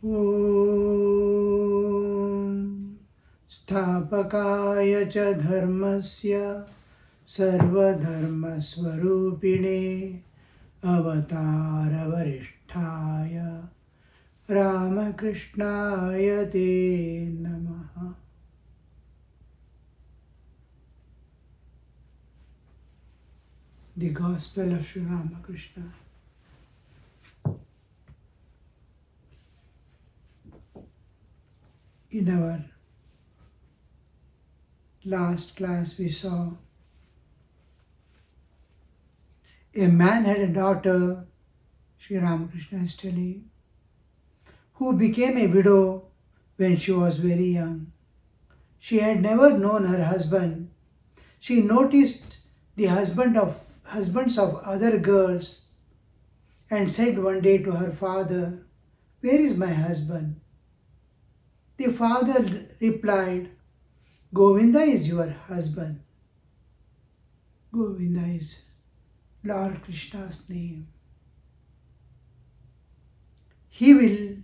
Om Sthapakaya cha dharmasya sarvadharmasvarupine avatara varishtaya Ramakrishnaya te namaha. The Gospel of Sri Ramakrishna. In our last class we saw a man had a daughter, Sri Ramakrishna is telling, who became a widow when she was very young. She had never known her husband. She noticed the husbands of other girls and said one day to her father, "Where is my husband?" The father replied, "Govinda is your husband." Govinda is Lord Krishna's name. He will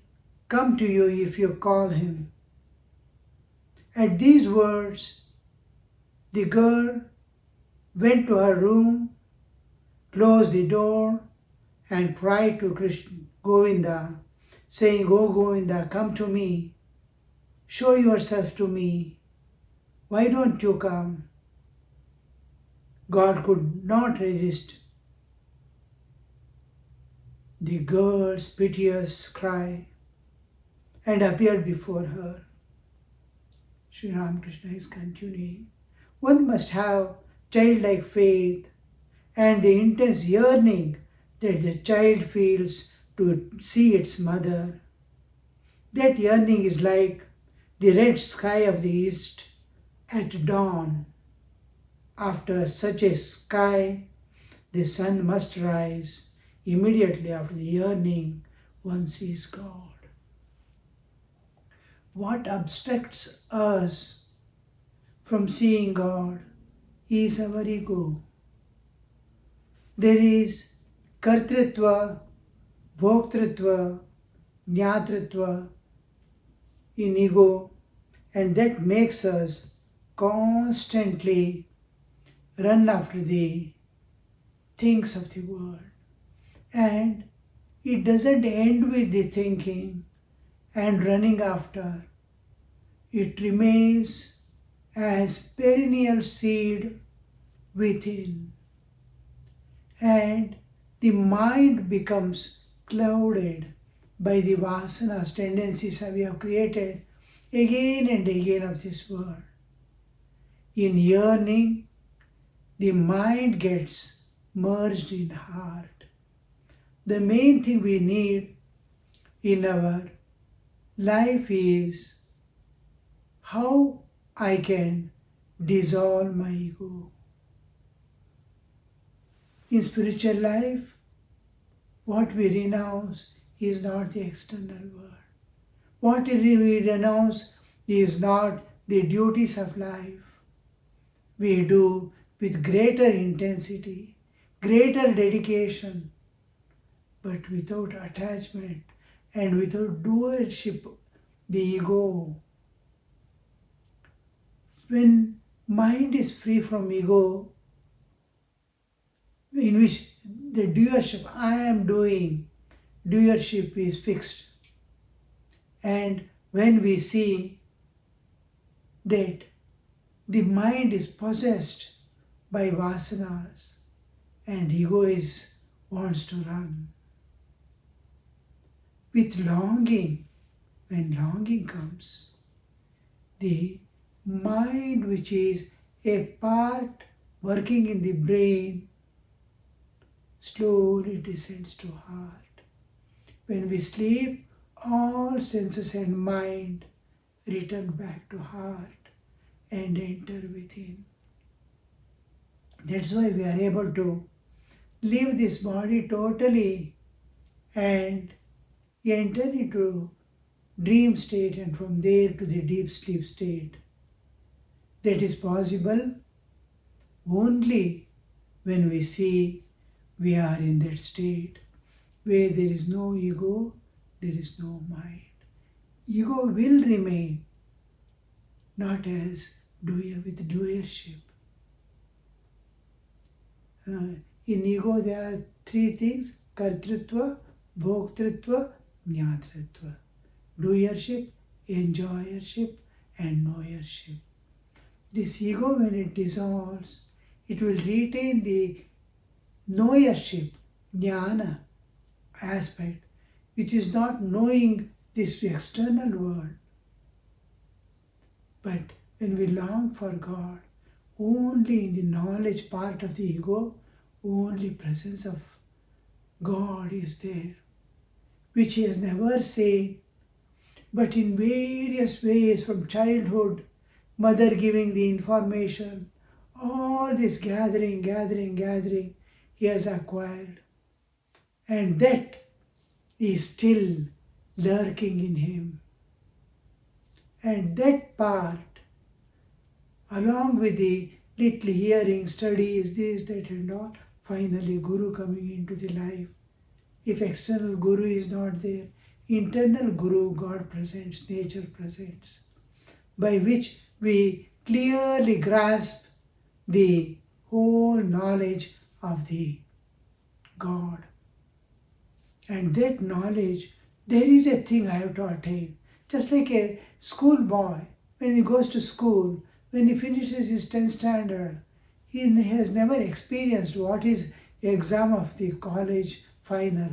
come to you if you call him. At these words, the girl went to her room, closed the door, and cried to Govinda, saying, "Oh Govinda, come to me. Show yourself to me. Why don't you come?" God could not resist the girl's piteous cry and appeared before her. Sri Ramakrishna is continuing. One must have childlike faith and the intense yearning that the child feels to see its mother. That yearning is like the red sky of the east at dawn. After such a sky, the sun must rise immediately after the yearning one sees God. What obstructs us from seeing God is our ego. There is kartritva, bhoktritva, jnatritva in ego, and that makes us constantly run after the things of the world. And it doesn't end with the thinking and running after. It remains as perennial seed within. And the mind becomes clouded by the vasanas, tendencies that we have created again and again of this world. In yearning, the mind gets merged in heart. The main thing we need in our life is how I can dissolve my ego. In spiritual life, what we renounce is not the external world. What we renounce is not the duties of life. We do with greater intensity, greater dedication, but without attachment and without doership, the ego. When mind is free from ego, in which the doership, I am doing, doership is fixed. And when we see that the mind is possessed by vasanas and ego wants to run. With longing, when longing comes, the mind, which is a part working in the brain, slowly descends to heart. When we sleep, all senses and mind return back to heart and enter within. That's why we are able to leave this body totally and enter into dream state and from there to the deep sleep state. That is possible only when we see we are in that state where there is no ego, there is no mind. ego will remain not as doer with doership. In ego there are three things: kartritva, bhoktritva, jnatritva. Doership, enjoyership, and knowership. This ego, when it dissolves, it will retain the knowership, jnana aspect, which is not knowing this external world. But when we long for God, only in the knowledge part of the ego, only presence of God is there, which he has never seen, but in various ways from childhood, mother giving the information, all this gathering, he has acquired. And that is still lurking in him. And that part, along with the little hearing, studies, this, that and all, finally Guru coming into the life. If external Guru is not there, internal Guru, God presents, nature presents, by which we clearly grasp the whole knowledge of the God. And that knowledge, there is a thing I have to attain. Just like a schoolboy, when he goes to school, when he finishes his 10th standard, he has never experienced what is exam of the college final.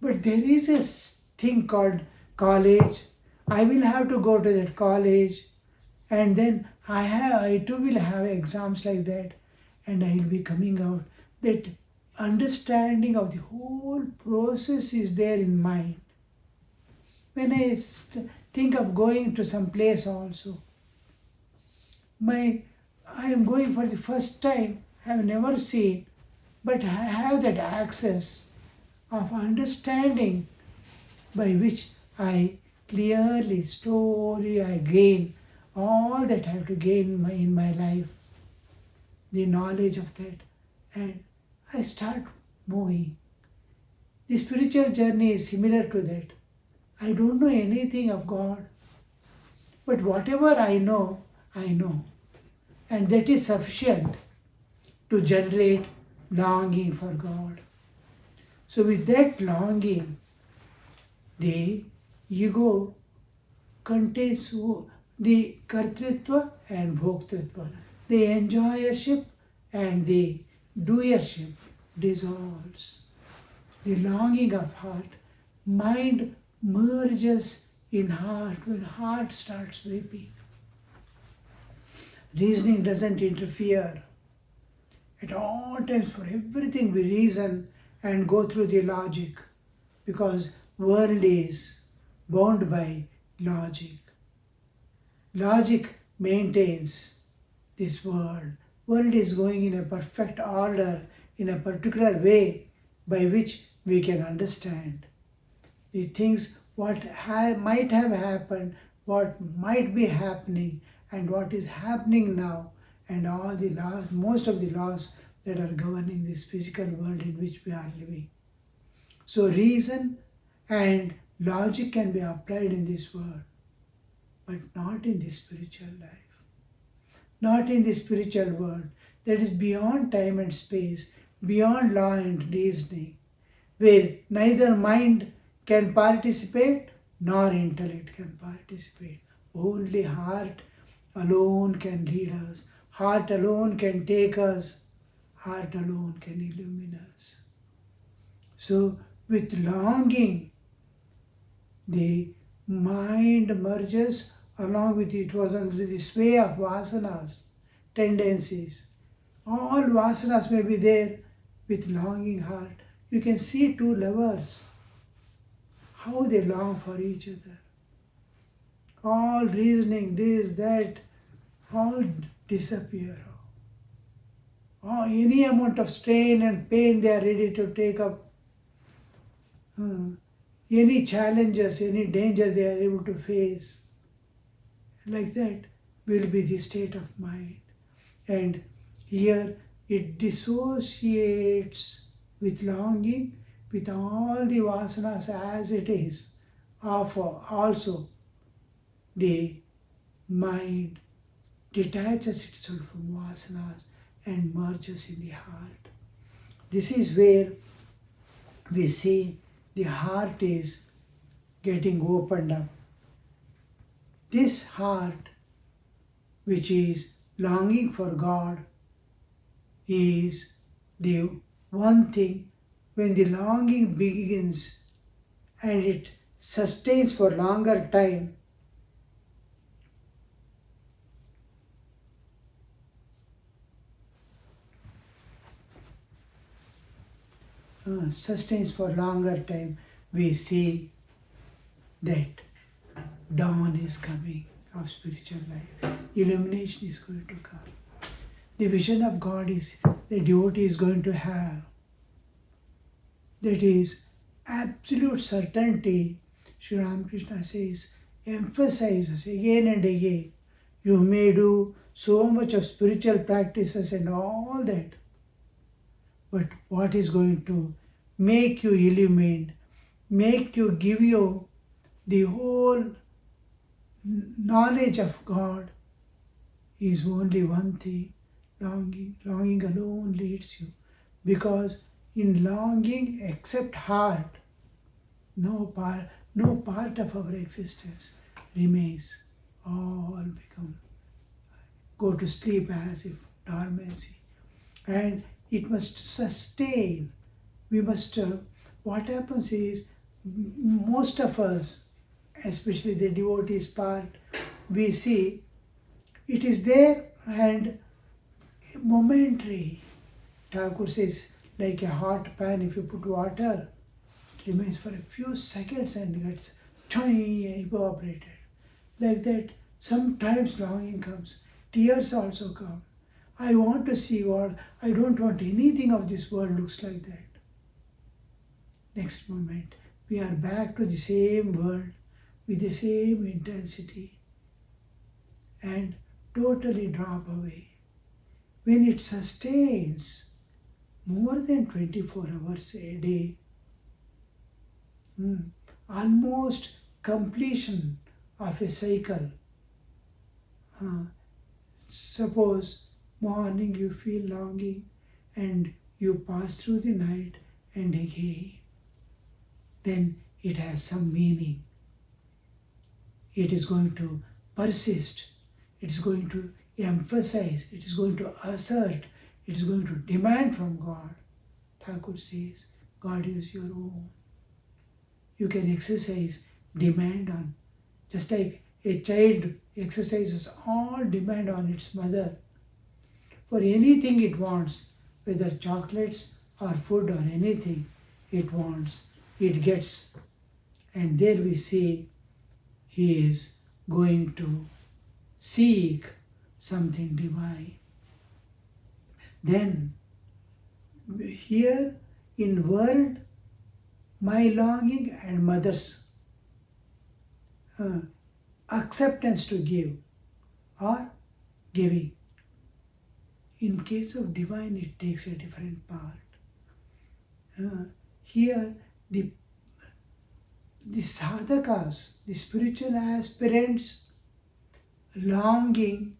But there is a thing called college. I will have to go to that college, and then I too will have exams like that, and I will be coming out. That understanding of the whole process is there in mind. When I think of going to some place also, I am going for the first time, I have never seen, but I have that access of understanding by which I clearly, slowly I gain all that I have to gain in my life, the knowledge of that, and I start moving. The spiritual journey is similar to that. I don't know anything of God, but whatever I know, and that is sufficient to generate longing for God. So with that longing, the ego contains the kartritva and bhoktritva, the enjoyership and the doership dissolves. The longing of heart, mind merges in heart when heart starts weeping. Reasoning doesn't interfere. At all times, for everything we reason and go through the logic, because world is bound by logic. Logic maintains this world. World is going in a perfect order, in a particular way by which we can understand the things, what might have happened, what might be happening, and what is happening now, and all the laws, most of the laws that are governing this physical world in which we are living. So reason and logic can be applied in this world, but not in the spiritual life. Not in the spiritual world that is beyond time and space, beyond law and reasoning, where neither mind can participate nor intellect can participate. Only heart alone can lead us. Heart alone can take us. Heart alone can illumine us. So with longing, the mind merges along with it. Was under the sway of vasanas, tendencies. All vasanas may be there with longing heart. You can see two lovers, how they long for each other. All reasoning, this, that, all disappear. Any amount of strain and pain they are ready to take up. Any challenges, any danger they are able to face. Like that will be the state of mind. And here it dissociates with longing, with all the vasanas as it is. also the mind detaches itself from vasanas and merges in the heart. This is where we see the heart is getting opened up. This heart, which is longing for God, is the one thing. When the longing begins and it sustains for longer time, we see that dawn is coming of spiritual life. Illumination is going to come. The vision of God is the devotee is going to have. That is absolute certainty. Sri Ramakrishna says, emphasizes again and again. You may do so much of spiritual practices and all that, but what is going to make you illumined, give you the whole knowledge of God is only one thing, longing. Longing alone leads you. Because in longing except heart, no part of our existence remains. All go to sleep as if dormancy. And it must sustain. We must, what happens is, most of us, especially the devotees part, we see it is there and momentary. Thakur says, like a hot pan, if you put water, it remains for a few seconds and gets evaporated. Like that, sometimes longing comes. Tears also come. I want to see God. I don't want anything of this world looks like that. Next moment, we are back to the same world with the same intensity and totally drop away. When it sustains more than 24 hours a day, almost completion of a cycle. Suppose morning you feel longing and you pass through the night and again, then it has some meaning. It is going to persist. It is going to emphasize. It is going to assert. It is going to demand from God. Thakur says, God is your own. You can exercise, demand on. Just like a child exercises all demand on its mother for anything it wants, whether chocolates or food or anything it wants, it gets. And there we see he is going to seek something divine. Then, here in world, my longing and mother's acceptance to give or giving. In case of divine, it takes a different part. Here, the sadhakas, the spiritual aspirants, longing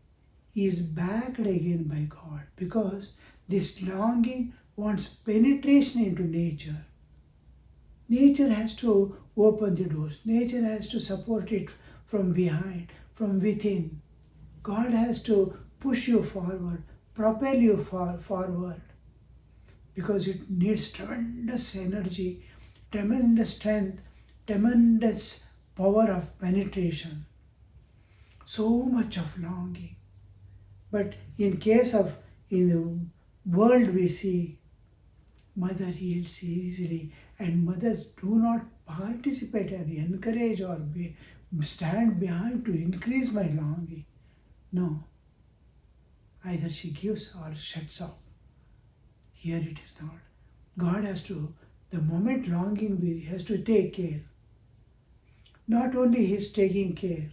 is backed again by God, because this longing wants penetration into nature. Nature has to open the doors. Nature has to support it from behind, from within. God has to push you forward, propel you forward, because it needs tremendous energy, tremendous strength, tremendous power of penetration. So much of longing. But in the world we see, mother yields easily, and mothers do not participate or encourage or stand behind to increase my longing. No. Either she gives or shuts off. Here it is not. God has to, the moment longing, he has to take care. Not only he is taking care,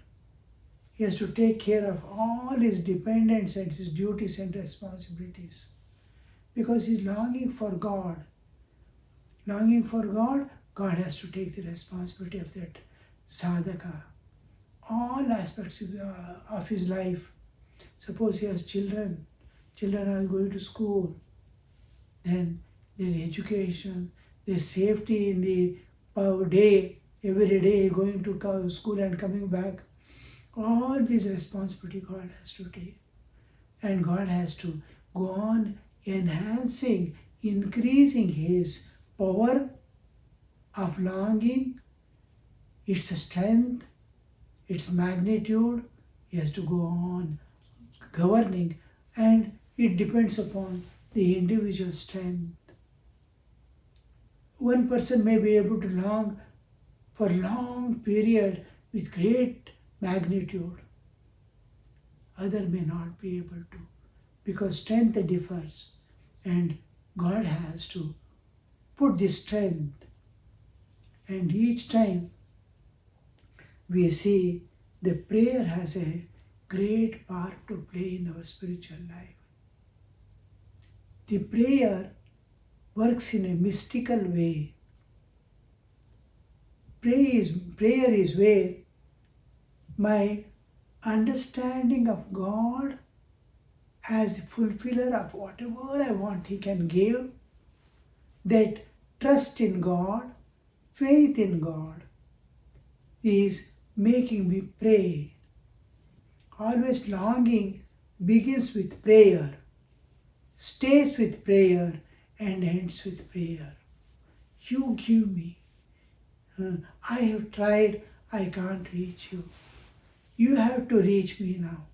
he has to take care of all his dependents and his duties and responsibilities. Because he is longing for God. Longing for God, God has to take the responsibility of that sadhaka, all aspects of his life. Suppose he has children, children are going to school, then their education, their safety in the day, every day going to school and coming back, all these responsibility God has to take. And God has to go on enhancing, increasing his power of longing, its strength, its magnitude. He has to go on governing, and it depends upon the individual strength. One person may be able to long for long period with great magnitude. Other may not be able to, because strength differs, and God has to put the strength. And each time we see the prayer has a great part to play in our spiritual life. The prayer works in a mystical way. Prayer is where my understanding of God as the fulfiller of whatever I want He can give, that trust in God, faith in God is making me pray. Always longing begins with prayer, stays with prayer, and ends with prayer. You give me. I have tried, I can't reach you. You have to reach me now.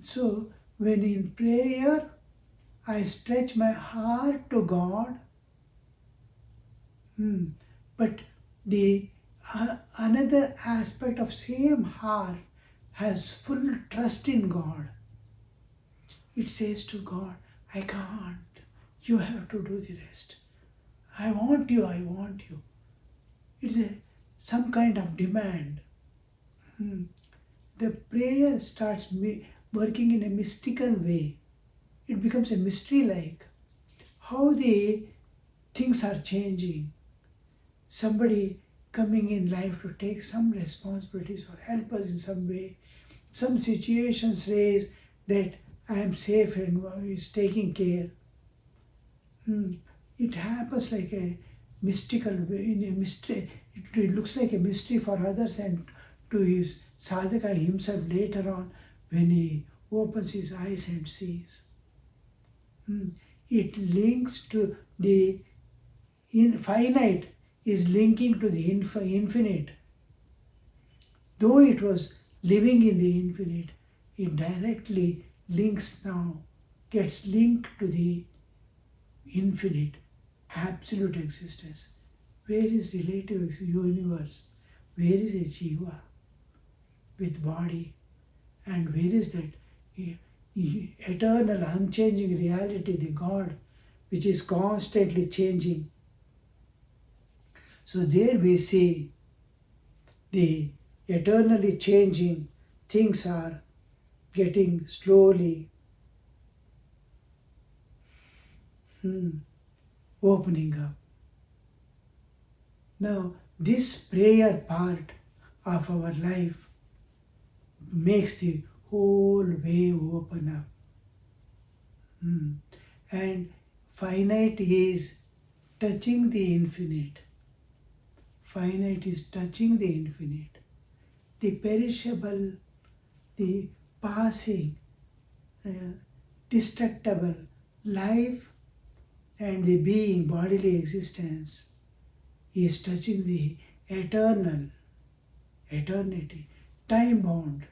So, when in prayer, I stretch my heart to God, but the another aspect of same heart has full trust in God. It says to God, I can't. You have to do the rest. I want you, I want you. It's some kind of demand. The prayer starts working in a mystical way. It becomes a mystery like how the things are changing. Somebody coming in life to take some responsibilities or help us in some way. Some situations raise that I am safe and is taking care. It happens like a mystical way, in a mystery. It looks like a mystery for others and to his sadhaka himself later on when he opens his eyes and sees. It links to the finite, is linking to the infinite. Though it was living in the infinite, it directly links now, gets linked to the infinite, absolute existence. Where is relative universe? Where is a jiva with body? And where is that eternal, unchanging reality, the God, which is constantly changing? So there we see the eternally changing things are getting slowly opening up. Now, this prayer part of our life makes the whole way open up. And finite is touching the infinite. Finite is touching the infinite. The perishable, the passing, destructible life and the being, bodily existence is touching the eternal, eternity, time bound.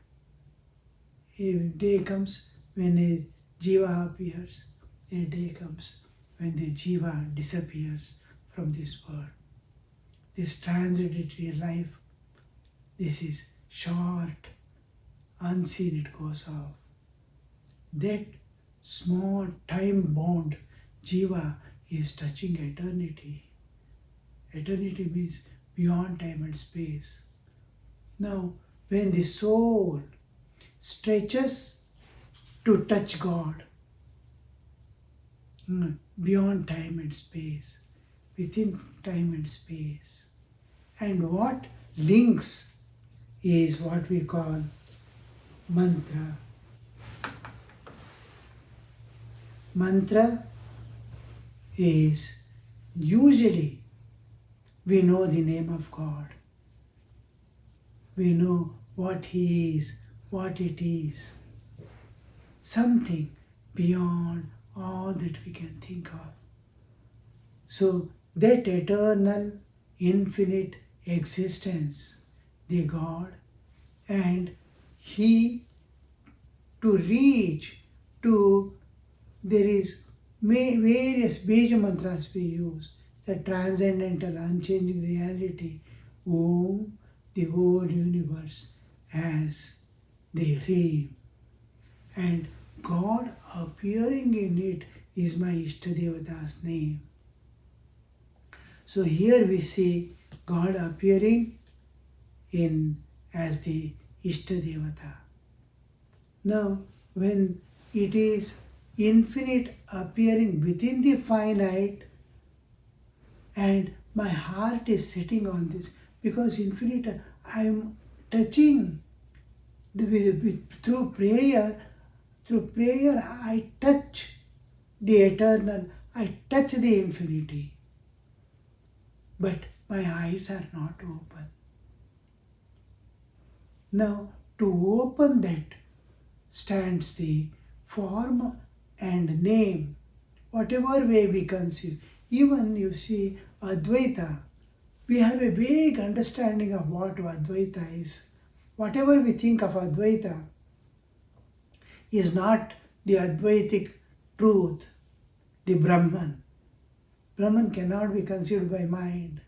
A day comes when a jiva appears, a day comes when the jiva disappears from this world. This transitory life, this is short, unseen, it goes off. That small time bound jiva is touching eternity. Eternity means beyond time and space. Now, when the soul stretches to touch God, beyond time and space, within time and space, And what links is what we call mantra. Mantra is usually we know the name of God. We know what He is, what it is. Something beyond all that we can think of. So that eternal, infinite existence, the God, and He, to reach to, there is various Bija mantras we use, the transcendental, unchanging reality, whom the whole universe has the dream. And God appearing in it is my Ishtadevata's name. So here we see God appearing in as the Ishtadevata. Now, when it is infinite appearing within the finite, and my heart is sitting on this, because infinite, I am touching through prayer. Through prayer, I touch the eternal, I touch the infinity. But my eyes are not open. Now, to open that stands the form and name, whatever way we conceive. Even you see Advaita, we have a vague understanding of what Advaita is. Whatever we think of Advaita is not the Advaitic truth, the Brahman. Brahman cannot be conceived by mind.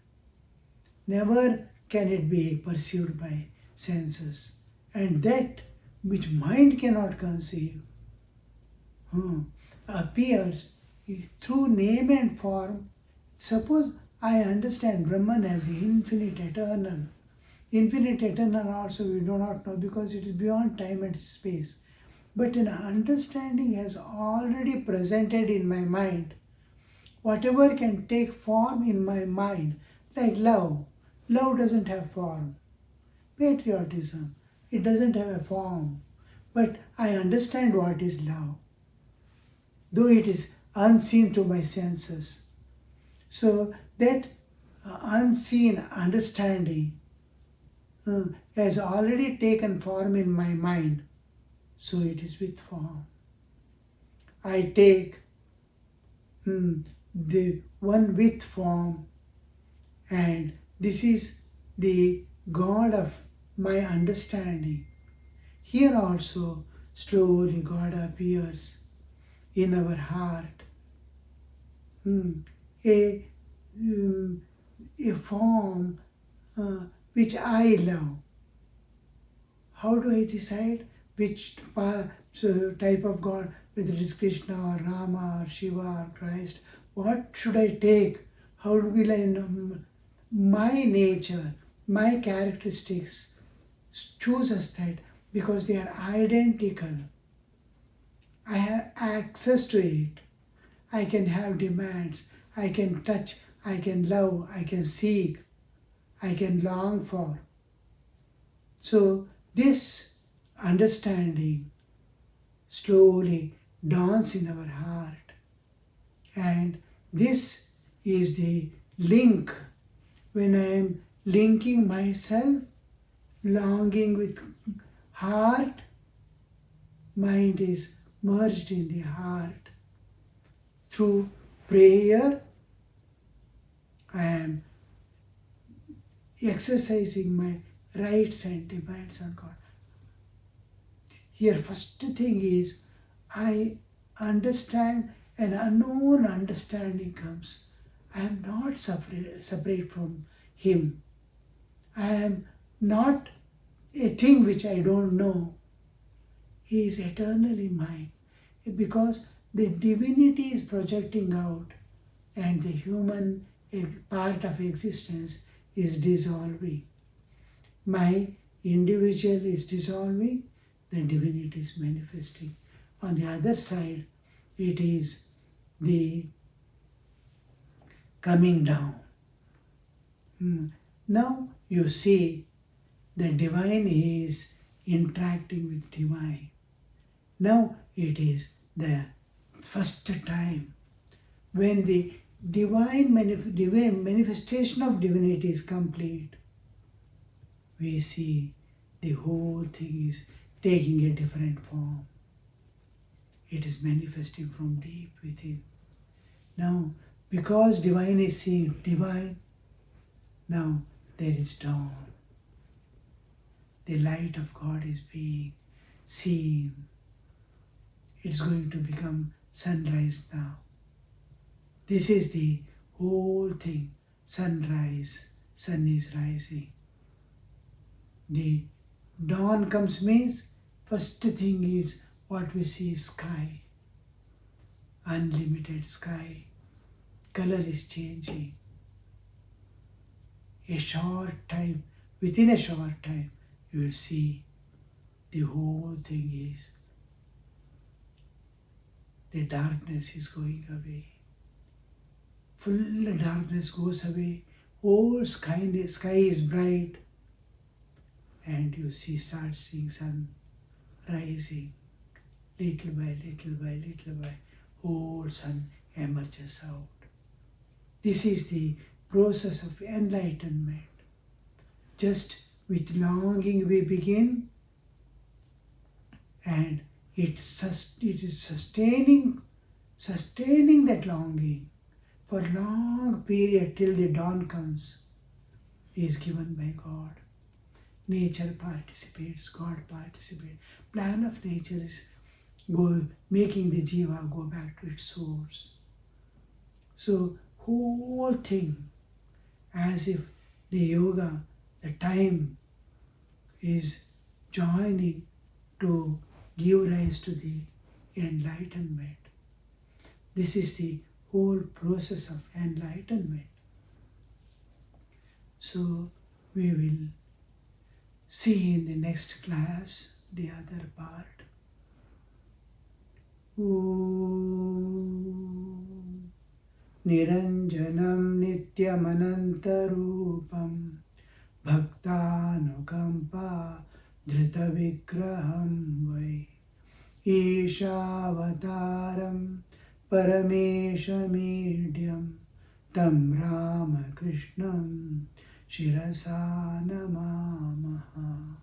Never can it be perceived by senses. And that which mind cannot conceive appears through name and form. Suppose I understand Brahman as the infinite eternal. Infinite eternal also we do not know because it is beyond time and space. But an understanding has already presented in my mind. Whatever can take form in my mind, like love. Love doesn't have form. Patriotism, it doesn't have a form. But I understand what is love, though it is unseen to my senses. So that unseen understanding has already taken form in my mind. So it is with form. I take the one with form, and this is the God of my understanding. Here also, slowly God appears in our heart. A form which I love. How do I decide which type of God, whether it is Krishna or Rama or Shiva or Christ? What should I take? How will I know? My nature, my characteristics chooses that because they are identical. I have access to it. I can have demands. I can touch. I can love. I can seek. I can long for. So this understanding slowly dawns in our heart. And this is the link. When I am linking myself, longing with heart, mind is merged in the heart. Through prayer, I am exercising my rights and demands on God. Here, first thing is, I understand, an unknown understanding comes. I am not separate from Him. I am not a thing which I don't know. He is eternally mine. Because the divinity is projecting out and the human part of existence is dissolving. My individual is dissolving, the divinity is manifesting. On the other side, it is the coming down. Now you see the divine is interacting with divine. Now it is the first time when the divine manifestation of divinity is complete. We see the whole thing is taking a different form. It is manifesting from deep within. Now, because divine is seen divine, now there is dawn. The light of God is being seen. It's going to become sunrise now. This is the whole thing. Sunrise, sun is rising. The dawn comes means first thing is what we see is sky. Unlimited sky. Color is changing. A short time, within a short time, you will see the whole thing is, the darkness is going away. Full darkness goes away. Whole sky is bright. And you start seeing sun rising. Little by little by little by, whole sun emerges out. This is the process of enlightenment. Just with longing we begin, and it is sustaining that longing for long period till the dawn comes, is given by God. Nature participates, God participates. Plan of nature is making the jiva go back to its source. So whole thing, as if the yoga, the time is joining to give rise to the enlightenment. This is the whole process of enlightenment. So we will see in the next class the other part. Om Niranjanam Nityamanantarupam Bhaktanukampa Dhrita Vigraham Vai Ishavataram Parameshamidhyam Tam Ramakrishnam Shirasa Namamaha.